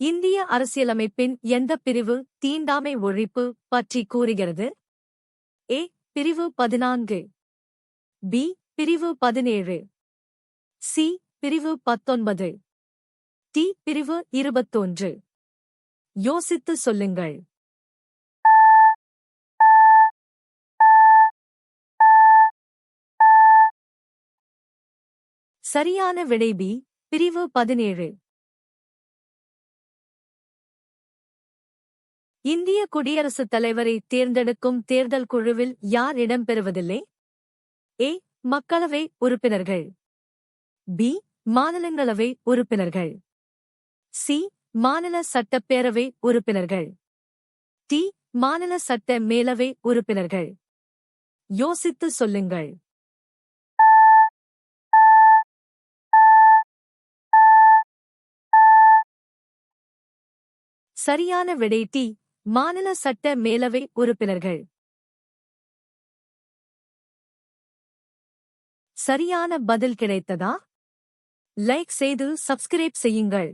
இந்திய அரசியலமைப்பின் எந்தப் பிரிவு தீண்டாமை ஒழிப்பு பற்றி கூறுகிறது? ஏ. பிரிவு 14. பி. பிரிவு 17. சி. பிரிவு 19. டி. பிரிவு 21. யோசித்து சொல்லுங்கள். சரியான விடை பி. பிரிவு 17. இந்திய குடியரசுத் தலைவரை தேர்ந்தெடுக்கும் தேர்தல் குழுவில் யார் இடம்பெறுவதில்லை? ஏ. மக்களவை உறுப்பினர்கள். பி. மாநிலங்களவை உறுப்பினர்கள். சி. மாநில சட்டப்பேரவை உறுப்பினர்கள். டி. மாநில சட்ட மேலவை உறுப்பினர்கள். யோசித்து சொல்லுங்கள். சரியான விடை டி. மாநில சட்ட மேலவை உறுப்பினர்கள். சரியான பதில் கிடைத்ததா? லைக் செய்து சப்ஸ்கிரைப் செய்யுங்கள்.